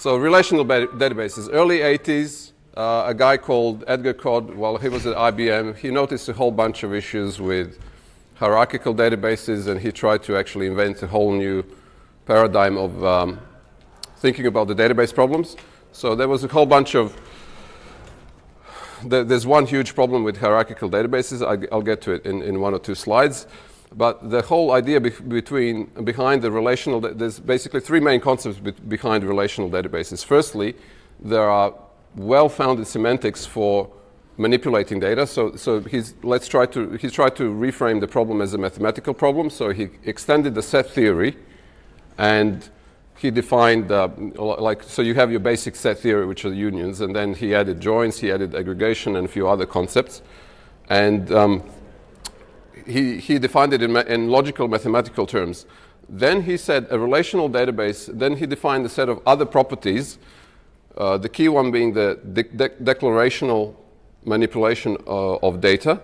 So relational databases, early 80s, a guy called Edgar Cod, while he was at IBM, he noticed a whole bunch of issues with hierarchical databases, and he tried to actually invent a whole new paradigm of thinking about the database problems. So there was a whole bunch of, there's one huge problem with hierarchical databases. I'll get to it in 1 or 2 slides. But the whole idea behind the relational, there's basically 3 main concepts behind relational databases. Firstly, there are well-founded semantics for manipulating data. So he's tried to reframe the problem as a mathematical problem. So he extended the set theory, and he defined, so you have your basic set theory, which are unions, and then he added joins, he added aggregation, and a few other concepts. And he defined it in logical mathematical terms. Then he said a relational database, then he defined a set of other properties, the key one being the declarational manipulation of data,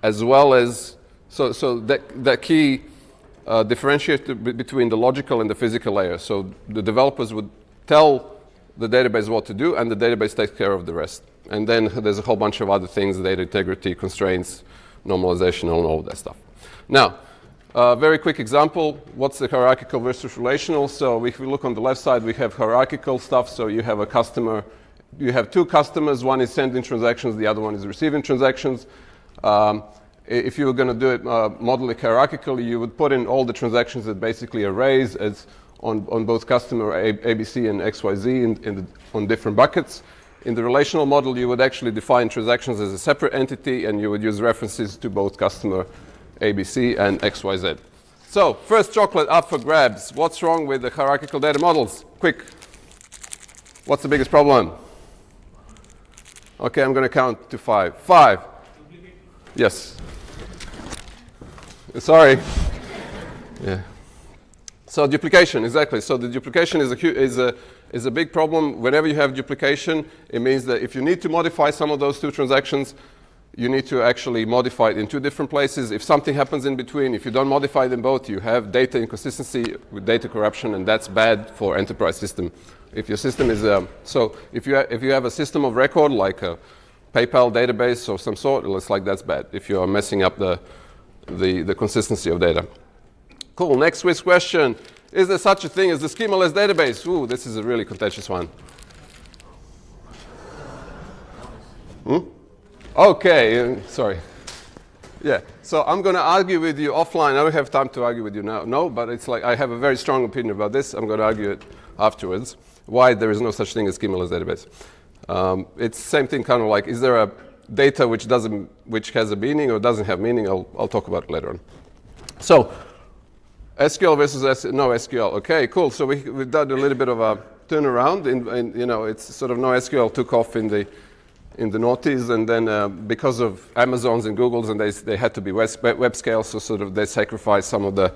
as well as, so that key differentiate between the logical and the physical layer. So the developers would tell the database what to do, and the database takes care of the rest. And then there's a whole bunch of other things, data integrity, constraints, normalization, and all of that stuff. Now, very quick example, what's the hierarchical versus relational? So if we look on the left side, we have hierarchical stuff. So you have a customer, you have 2 customers, one is sending transactions, the other one is receiving transactions. If you were going to do it model it hierarchically, you would put in all the transactions that basically arrays as on both customer ABC and XYZ on different buckets. In the relational model, you would actually define transactions as a separate entity, and you would use references to both customer ABC and XYZ. So first chocolate up for grabs. What's wrong with the hierarchical data models? Quick. What's the biggest problem? Okay, I'm going to count to 5. 5. Yes. Sorry. Yeah. So duplication, exactly. So the duplication is a big problem. Whenever you have duplication, it means that if you need to modify some of those 2 transactions, you need to actually modify it in 2 different places. If something happens in between, if you don't modify them both, you have data inconsistency with data corruption, and that's bad for enterprise system. If your system is so if you have a system of record like a PayPal database or some sort, it's like that's bad if you are messing up the consistency of data. Cool. Next Swiss question. Is there such a thing as the schemaless database? Ooh, this is a really contentious one. Okay, sorry. Yeah, so I'm going to argue with you offline. I don't have time to argue with you now. No, but it's like I have a very strong opinion about this. I'm going to argue it afterwards. Why there is no such thing as schemaless database. It's the same thing, kind of like, is there a data which has a meaning or doesn't have meaning? I'll talk about it later on. So SQL versus NoSQL. Okay, cool. So we've done a little bit of a turnaround. It's sort of NoSQL took off in the noughties, and then because of Amazons and Googles, and they had to be web scale, so sort of they sacrificed some of the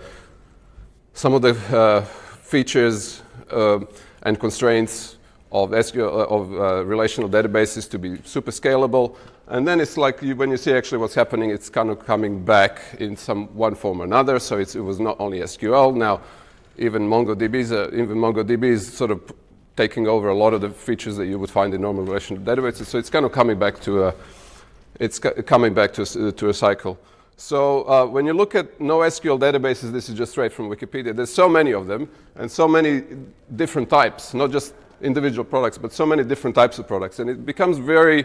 features and constraints of SQL of relational databases to be super scalable. And then it's like when you see actually what's happening, it's kind of coming back in one form or another. So it was not only SQL. Now, even MongoDB is sort of taking over a lot of the features that you would find in normal relational databases. So it's kind of coming back to a cycle. So when you look at NoSQL databases, this is just straight from Wikipedia. There's so many of them and so many different types, not just individual products, but so many different types of products, and it becomes very.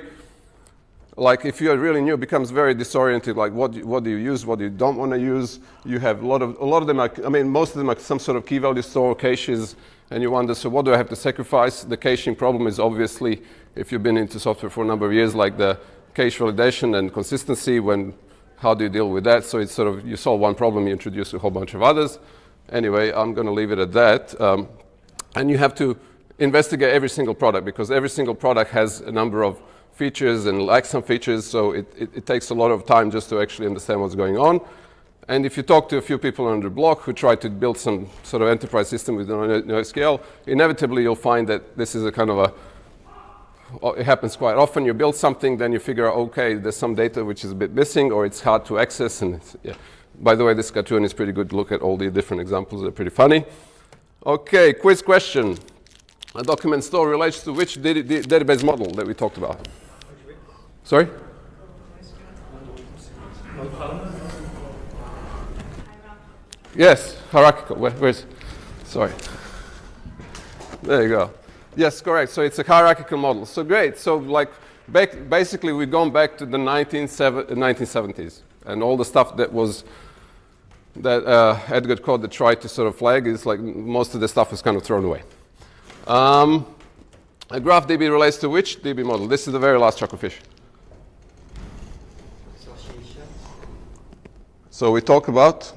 Like if you are really new, it becomes very disoriented. Like what do you use? What do you don't want to use? You have a lot of them are. I mean, most of them are some sort of key value store caches, and you wonder. So what do I have to sacrifice? The caching problem is obviously, if you've been into software for a number of years, like the cache validation and consistency. How do you deal with that? So it's sort of you solve one problem, you introduce a whole bunch of others. Anyway, I'm going to leave it at that. And you have to investigate every single product because every single product has a number of features and lacks some features, so it takes a lot of time just to actually understand what's going on. And if you talk to a few people on the block who try to build some sort of enterprise system with NoSQL, inevitably you'll find that this is a kind of it happens quite often. You build something, then you figure out, okay, there's some data which is a bit missing or it's hard to access. And yeah. By the way, this cartoon is pretty good. Look at all the different examples. They're pretty funny. Okay, quiz question. A document store relates to which database model that we talked about? Sorry? Yes, hierarchical. Where's? Sorry. There you go. Yes, correct. So it's a hierarchical model. So great. So like basically we've gone back to the 1970s, and all the stuff that was Edgar Code tried to sort of flag is like most of the stuff was kind of thrown away. A graph DB relates to which DB model? This is the very last chucklefish. So we talk about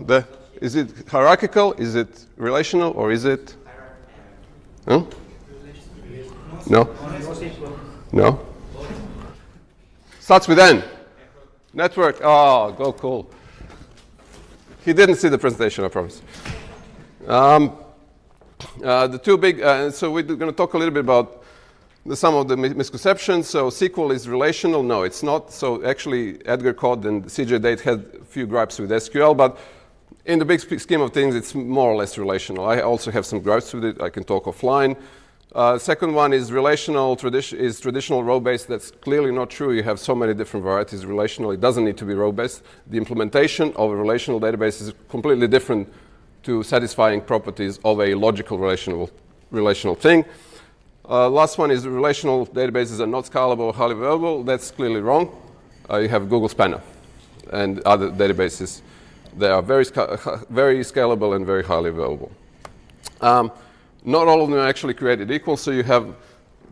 is it hierarchical, is it relational, or is it? Huh? No? No? Starts with N. Network. Oh, go cool. He didn't see the presentation, I promise. The two big, so we're going to talk a little bit about some of the misconceptions. So SQL is relational. No, it's not. So actually, Edgar Code and CJ Date had a few gripes with SQL, but in the big scheme of things, it's more or less relational. I also have some gripes with it. I can talk offline. Second one is relational, is traditional row-based. That's clearly not true. You have so many different varieties of relational. It doesn't need to be row-based. The implementation of a relational database is completely different to satisfying properties of a logical relational thing. Last one is relational databases are not scalable or highly available. That's clearly wrong. You have Google Spanner and other databases. They are very scalable and very highly available. Not all of them are actually created equal, so you have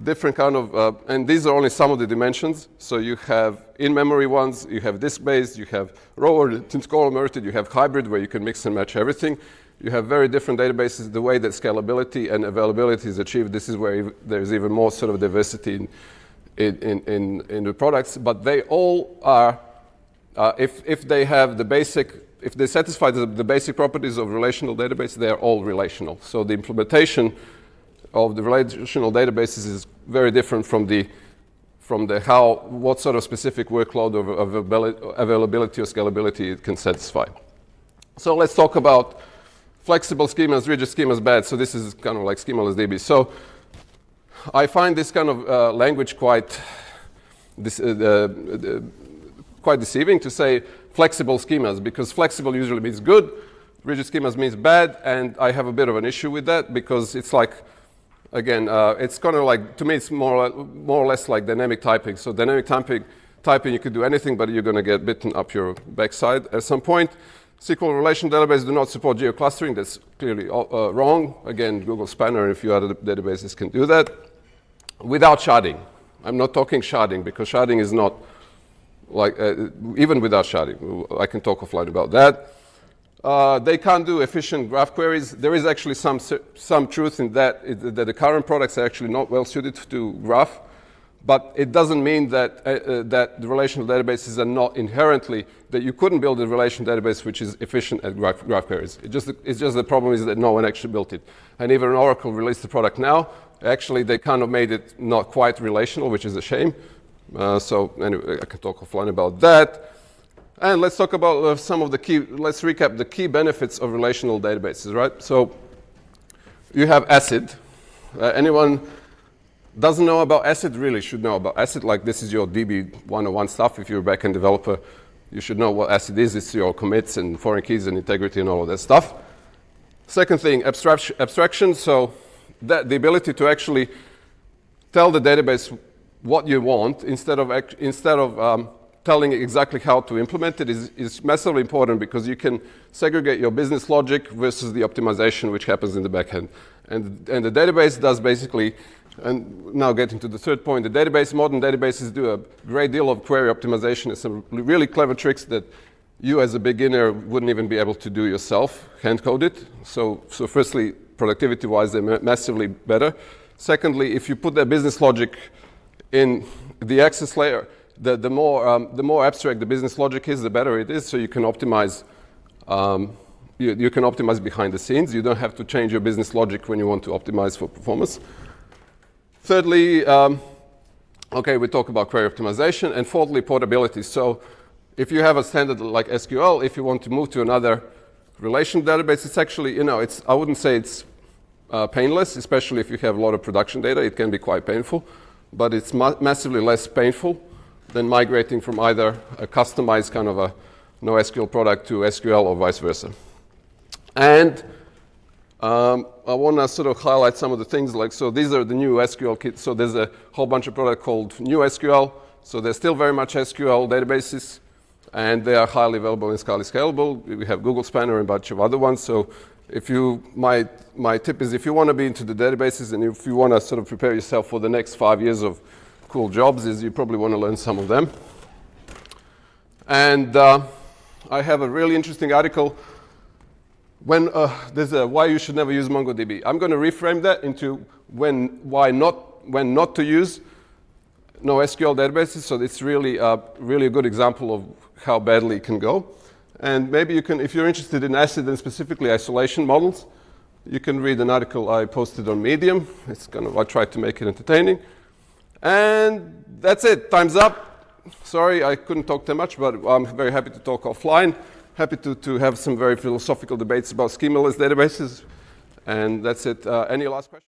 different kind of, and these are only some of the dimensions. So you have in-memory ones, you have disk-based, you have row-oriented, column-oriented, you have hybrid where you can mix and match everything. You have very different databases. The way that scalability and availability is achieved, this is where there's even more sort of diversity in the products. But they all are, if they have the basic, if they satisfy the basic properties of relational database, they are all relational. So the implementation of the relational databases is very different from what sort of specific workload of availability or scalability it can satisfy. So let's talk about flexible schemas, rigid schemas bad. So this is kind of like schemaless DB. So I find this kind of language quite deceiving to say flexible schemas, because flexible usually means good, rigid schemas means bad, and I have a bit of an issue with that because it's like, again, it's kind of like, to me, it's more or less like dynamic typing. So dynamic typing, you could do anything, but you're going to get bitten up your backside at some point. SQL relational databases do not support geoclustering. That's clearly wrong. Again, Google Spanner and a few other databases can do that. Without sharding. I'm not talking sharding, because sharding is not like, even without sharding. I can talk offline about that. They can't do efficient graph queries. There is actually some truth in that the current products are actually not well suited to graph, but it doesn't mean that that the relational databases are not inherently, that you couldn't build a relational database which is efficient at graph queries. It's just the problem is that no one actually built it. And even Oracle released the product now. Actually, they kind of made it not quite relational, which is a shame. So anyway, I can talk offline about that. And let's talk about some of the key, let's recap the key benefits of relational databases, right? So you have ACID. Anyone doesn't know about ACID really should know about ACID. Like, this is your DB 101 stuff. If you're a backend developer, you should know what ACID is. It's your commits and foreign keys and integrity and all of that stuff. Second thing, abstraction. So the ability to actually tell the database what you want instead of telling it exactly how to implement it is massively important, because you can segregate your business logic versus the optimization which happens in the backend. And the database does basically, and now getting to the third point, modern databases do a great deal of query optimization and some really clever tricks that you as a beginner wouldn't even be able to do yourself, hand-code it. So firstly, productivity-wise, they're massively better. Secondly, if you put that business logic in the access layer, the more abstract the business logic is, the better it is. So you can optimize. You can optimize behind the scenes. You don't have to change your business logic when you want to optimize for performance. Thirdly, okay, we talk about query optimization, and fourthly, portability. So if you have a standard like SQL, if you want to move to another relational database, it's actually, I wouldn't say it's painless, especially if you have a lot of production data. It can be quite painful, but it's massively less painful than migrating from either a customized kind of a NoSQL product to SQL or vice versa. And I want to sort of highlight some of the things like, so these are the new SQL kits. So there's a whole bunch of products called NoSQL. So they're still very much SQL databases, and they are highly available and scalable. We have Google Spanner and a bunch of other ones. So if you, my tip is if you want to be into the databases and if you want to sort of prepare yourself for the next 5 years of cool jobs, is you probably want to learn some of them. And I have a really interesting article when there's a why you should never use MongoDB. I'm going to reframe that into when not to use NoSQL databases. So it's really a good example of how badly it can go. And maybe you can, if you're interested in ACID and specifically isolation models, you can read an article I posted on Medium. It's kind of, I tried to make it entertaining. And that's it, time's up. Sorry, I couldn't talk too much, but I'm very happy to talk offline. Happy to have some very philosophical debates about schemaless databases. And that's it. Any last questions?